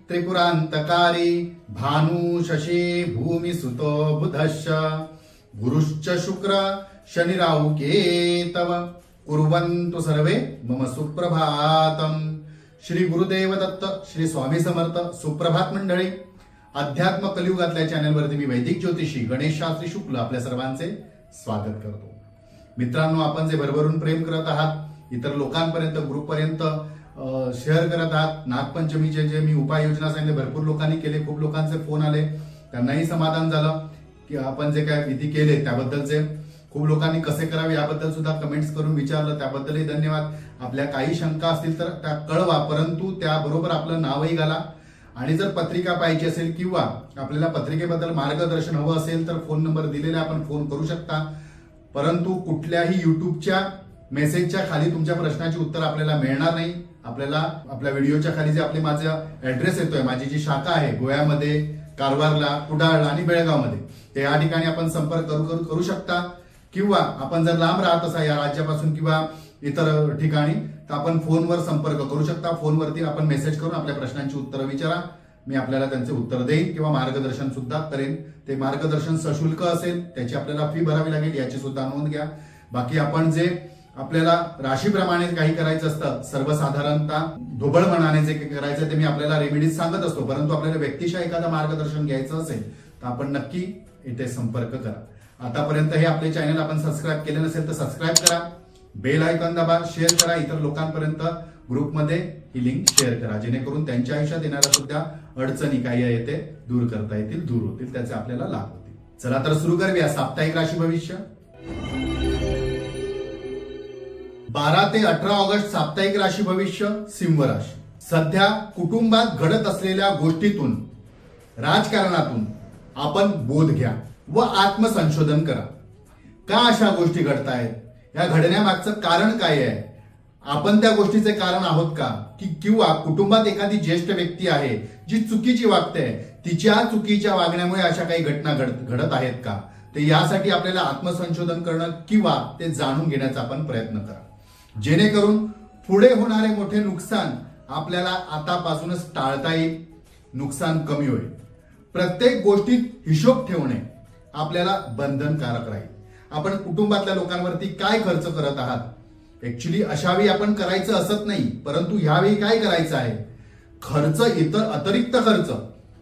त्रिपुरांतकारी भानु शशी भूमी सुतो बुधश्च गुरुश्च शुक्र शनि राहु केतव कुर्वन्तु सर्वे मम सुप्रभातम। श्री गुरुदेव दत्त, श्री स्वामी समर्थ। सुप्रभात मंडळी, अध्यात्म कलियुगातल्या चॅनलवरती मी वैदिक ज्योतिषी गणेश शास्त्री शुक्ल आपल्या सर्वांचे स्वागत करतो। मित्रांनो, आपण जे भरभरून प्रेम करत आहात, इतर लोकांपर्यंत ग्रुपपर्यंत शेअर करत आहात, नागपंचमीचे जे मी उपाययोजना सांगितले भरपूर लोकांनी केले, खूप लोकांचे फोन आले, त्यांनाही समाधान झालं की आपण जे काय विधी केले त्याबद्दलचे। खूप लोकांनी कसे करावे याबद्दल सुद्धा कमेंट्स करून विचारलं, त्याबद्दलही धन्यवाद। आपल्या काही शंका असतील तर त्या कळवा, परंतु त्याबरोबर आपलं नावही घाला। आणि जर पत्रिका पाहिजे असेल किंवा आपल्याला पत्रिकेबद्दल मार्गदर्शन हवं असेल तर फोन नंबर दिलेला आपण फोन करू शकता, परंतु कुठल्याही युट्यूबच्या मेसेजच्या खाली तुमच्या प्रश्नाची उत्तर आपल्याला मिळणार नाही। आपल्याला आपल्या व्हिडिओच्या खाली जे आपले माझा ऍड्रेस येतोय, माझी जी शाखा आहे गोव्यामध्ये, कारवारला, कुडाळला आणि बेळगावमध्ये, ते या ठिकाणी आपण संपर्क करू शकता। किंवा आपण जर लांब राहत असा या राज्यापासून किंवा इतर ठिकाणी तर आपण फोनवर संपर्क करू शकता। फोनवरती आपण मेसेज करून आपल्या प्रश्नांची उत्तरं विचारा, मी आपल्याला त्यांचे उत्तर देईन किंवा मार्गदर्शन सुद्धा करेन। ते मार्गदर्शन सशुल्क असेल, त्याची आपल्याला फी भरावी लागेल, याची सुद्धा नोंद घ्या। बाकी आपण जे आपल्याला राशीप्रमाणे काही करायचं असतं, सर्वसाधारणतः ढोबळ मनाने जे करायचं ते मी आपल्याला रेमेडीज सांगत असतो, परंतु आपल्याला व्यक्तिशः एखादं मार्गदर्शन घ्यायचं असेल तर आपण नक्की इथे संपर्क करा। आतापर्यंत हे आपले चॅनल आपण सबस्क्राईब केले नसेल तर सबस्क्राईब करा, बेल आयकॉन दाबा, शेअर करा, इतर लोकांपर्यंत ग्रुपमध्ये ही लिंक शेअर करा, जेणेकरून त्यांच्या आयुष्यात येणाऱ्या सुद्धा अडचणी काही आहे ते दूर करता येतील, दूर होतील, त्याचे आपल्याला लाभ होतील। चला तर सुरू करूया साप्ताहिक राशी भविष्य। 12 ते 18 ऑगस्ट साप्ताहिक राशी भविष्य सिंह राशी। सध्या कुटुंबात घडत असलेल्या गोष्टीतून, राजकारणातून आपण बोध घ्या व आत्मसंशोधन करा। का अशा गोष्टी घडतायत, या घडण्यामागचं कारण काय आहे, आपण त्या गोष्टीचे कारण आहोत का, किंवा कुटुंबात एखादी ज्येष्ठ व्यक्ती आहे जी चुकीची वागते, तिच्या चुकीच्या वागण्यामुळे अशा काही घटना घडत आहेत का, ते यासाठी आपल्याला आत्मसंशोधन करणं किंवा ते जाणून घेण्याचा आपण प्रयत्न करा, जेणेकरून पुढे होणारे मोठे नुकसान आपल्याला आतापासूनच टाळता येईल, नुकसान कमी होईल। प्रत्येक गोष्टीत हिशोब ठेवणे आपल्याला बंधनकारक राहील। आपण कुटुंबातल्या लोकांवरती काय खर्च करत आहात, ऍक्च्युली अशावेळी आपण करायचं असत नाही, परंतु ह्यावेळी काय करायचं आहे, खर्च, इतर अतिरिक्त खर्च,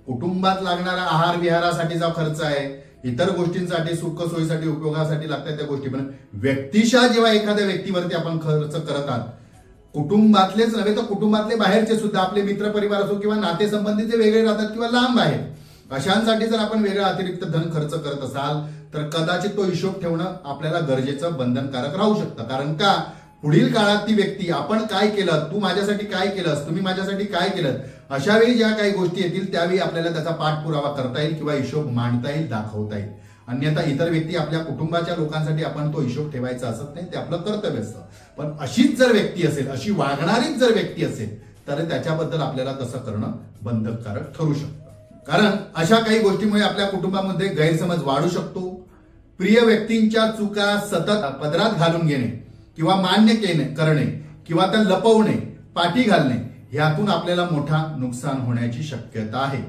कुटुंबात लागणारा आहार विहारासाठीचा खर्च आहे, इतर गोष्टींसाठी, सुख सोयीसाठी, उपयोगासाठी लागतात त्या गोष्टी, पण व्यक्तिशः जेव्हा एखाद्या व्यक्तीवरती आपण खर्च करत आहात, कुटुंबातलेच नव्हे तर कुटुंबातले बाहेरचे सुद्धा, आपले मित्र परिवार असो किंवा नातेसंबंधी जे वेगळे राहतात किंवा लांब आहेत, अशांसाठी जर आपण वेगळा अतिरिक्त धन खर्च करत असाल तर कदाचित तो हिशोब ठेवणं आपल्याला गरजेचं, बंधनकारक राहू शकतं। कारण का, पुढील काळात ती व्यक्ती, आपण काय केलं, तू माझ्यासाठी काय केलंस, तुम्ही माझ्यासाठी काय केलं, अशा वेळी ज्या काही गोष्टी येतील त्यावेळी आपल्याला त्याचा पाठपुरावा करता येईल किंवा हिशोब मांडता येईल, दाखवता येईल। अन्यथा इतर व्यक्ती, आपल्या कुटुंबाच्या लोकांसाठी आपण तो हिशोब ठेवायचा असत नाही, ते आपलं कर्तव्य असतं। पण अशीच जर व्यक्ती असेल, अशी वागणारीच जर व्यक्ती असेल तर त्याच्याबद्दल आपल्याला तसं करणं बंधनकारक ठरू शकतं। कारण अशा काही गोष्टीमुळे आपल्या कुटुंबामध्ये गैरसमज वाढू शकतो। प्रिय व्यक्तींच्या चुका सतत पदरात घालून घेणे किंवा मान्य करणे किंवा त्या लपवणे, पाठी घालणे, यातून आपल्याला मोठा नुकसान होण्याची शक्यता आहे।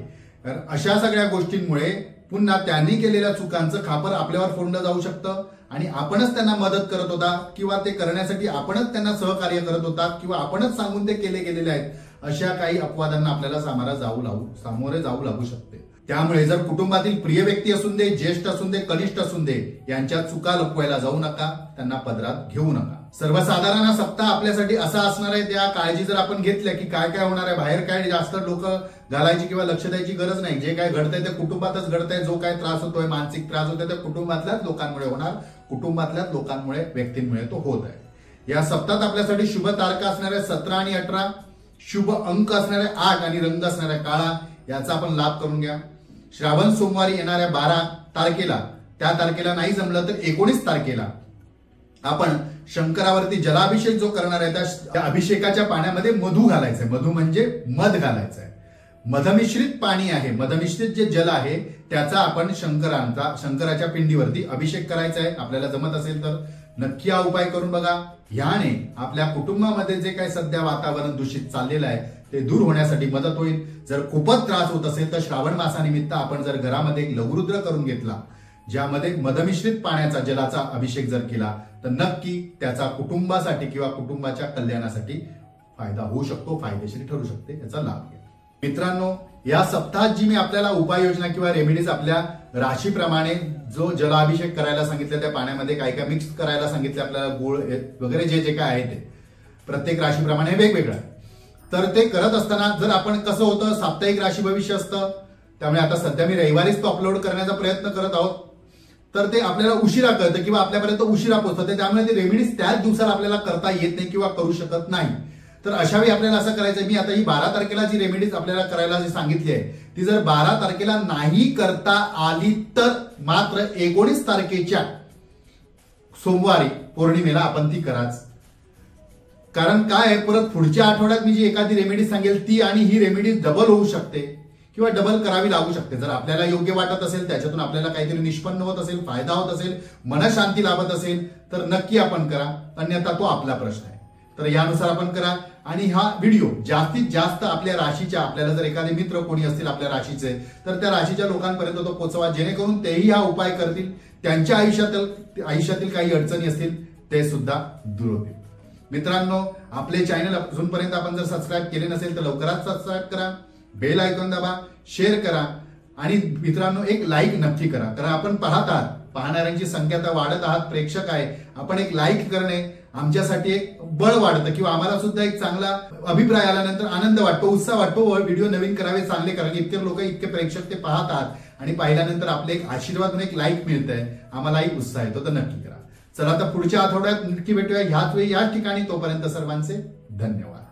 कारण अशा सगळ्या गोष्टींमुळे पुन्हा त्यांनी केलेल्या चुकांचं खापर आपल्यावर फोडलं जाऊ शकतं आणि आपणच त्यांना मदत करत होता किंवा ते करण्यासाठी आपणच त्यांना सहकार्य करत होता किंवा आपणच सांगून ते केले गेलेले आहेत, अशा काही अपवादांना आपल्याला सामोरे जाऊ लागू शकते। त्यामुळे जर कुटुंबातील प्रिय व्यक्ती असून दे, ज्येष्ठ असून दे, कनिष्ठ असून दे, यांच्या चुका लपवायला जाऊ नका, त्यांना पदरात घेऊ नका। सर्वसाधारण सप्ताह आपल्यासाठी असा असणार आहे, त्या काळजी जर आपण घेतल्या की काय काय होणार आहे, बाहेर काय जास्त लोक घालायची किंवा लक्ष द्यायची गरज नाही। जे काय घडतंय ते कुटुंबातच घडतंय, जो काय त्रास होतोय, मानसिक त्रास होतोय, ते कुटुंबातल्याच लोकांमुळे होणार, कुटुंबातल्याच लोकांमुळे, व्यक्तींमुळे तो होत आहे। या सप्ताहात आपल्यासाठी शुभ तारखा असणाऱ्या 17 आणि 18, शुभ अंक असणाऱ्या 8 आणि रंग असणाऱ्या काळा, याचा आपण लाभ करून घ्या। श्रावण सोमवारी येणाऱ्या 12 तारखेला, त्या तारखेला नाही जमलं तर 19 तारखेला आपण शंकरावरती जलाभिषेक जो करणार आहे त्या अभिषेकाच्या पाण्यामध्ये मधू घालायचंय। मधू म्हणजे मध घालायचंय, मधमिश्रित पाणी आहे, मधमिश्रित जे जल आहे त्याचा आपण शंकराच्या पिंडीवरती अभिषेक करायचा आहे। आपल्याला जमत असेल तर नक्की हा उपाय करून बघा। याने आपल्या कुटुंबामध्ये जे काही सध्या वातावरण दूषित चाललेलं आहे ते दूर होण्यासाठी मदत होईल. जर खूपच त्रास होत असेल तर श्रावण मासानिमित्त आपण जर घरामध्ये एक लघुरुद्र करून घेतला, ज्यामध्ये मधमिश्रित पाण्याचा जलाचा अभिषेक जर केला तर नक्की त्याचा कुटुंबासाठी किंवा कुटुंबाच्या कल्याणासाठी फायदा होऊ शकतो, फायदेशीर ठरू शकते. याचा लाभ घ्या. मित्रांनो, या सप्ताहात जी मी आपल्याला उपाययोजना किंवा रेमेडीज आपल्या राशीप्रमाणे जो जलाभिषेक करायला सांगितलं, त्या पाण्यामध्ये काय काय मिक्स करायला सांगितले आपल्याला, गुळ वगैरे जे जे काय आहे ते प्रत्येक राशीप्रमाणे वेगवेगळं. तर ते करत असताना जर आपण कसं होतं, साप्ताहिक राशी भविष्य असतं, त्यामुळे आता सध्या मी रविवारीच तो अपलोड करण्याचा प्रयत्न करत आहोत. तर ते आपल्याला उशिरा कळतं किंवा आपल्यापर्यंत उशिरा पोहोचतं, त्यामुळे ते रेमेडीज त्याच दिवसाला आपल्याला करता येत नाही किंवा करू शकत नाही. तर अशा वेळी आपल्याला असं करायचं, मी आता ही 12 तारखेला जी रेमेडीज आपल्याला करायला जी सांगितली आहे ती जर 12 तारखेला नाही करता आली तर मात्र 19 तारखेच्या सोमवारी पौर्णिमेला आपण ती कराच. कारण काय आहे, परत पुढच्या आठवड्यात मी जी एखादी रेमेडी सांगेल ती आणि ही रेमेडी डबल होऊ शकते किंवा डबल करावी लागू शकते. जर आपल्याला योग्य वाटत असेल, त्याच्यातून आपल्याला काहीतरी निष्पन्न होत असेल, फायदा होत असेल, मनशांती लाभत असेल तर नक्की आपण करा, अन्यथा तो आपला प्रश्न आहे. तर यानुसार आपण करा. आणि हा व्हिडिओ जास्तीत जास्त आपल्या राशीच्या, आपल्याला जर एखादे मित्र कोणी असतील आपल्या राशीचे, तर त्या राशीच्या लोकांपर्यंत तो पोहोचवा, जेणेकरून तेही हा उपाय करतील, त्यांच्या आयुष्यातील काही अडचणी असतील ते सुद्धा दूर होतील. मित्रांनो, आपले चॅनल अजूनपर्यंत आपण जर सबस्क्राईब केले नसेल तर लवकरच सबस्क्राईब करा, बेल आयकॉन दाबा, शेअर करा आणि मित्रांनो एक लाईक नक्की करा. कारण आपण पाहत आहात, पाहणाऱ्यांची संख्या तर वाढत आहात, प्रेक्षक आहे, आपण एक लाईक करणे आमच्यासाठी एक बळ वाढतं किंवा आम्हाला सुद्धा एक चांगला अभिप्राय आल्यानंतर आनंद वाटतो, उत्साह वाटतो, व्हिडिओ नवीन करावे, चांगले कारण इतके लोक, इतके प्रेक्षक ते पाहत आहात आणि पाहिल्यानंतर आपले एक आशीर्वाद, एक लाईक मिळतंय, आम्हालाही उत्साह येतो. तर नक्की करा. चला, तर पुढच्या आठवड्यात नक्की भेटूया ह्याच वेळी याच ठिकाणी. तोपर्यंत सर्वांचे धन्यवाद.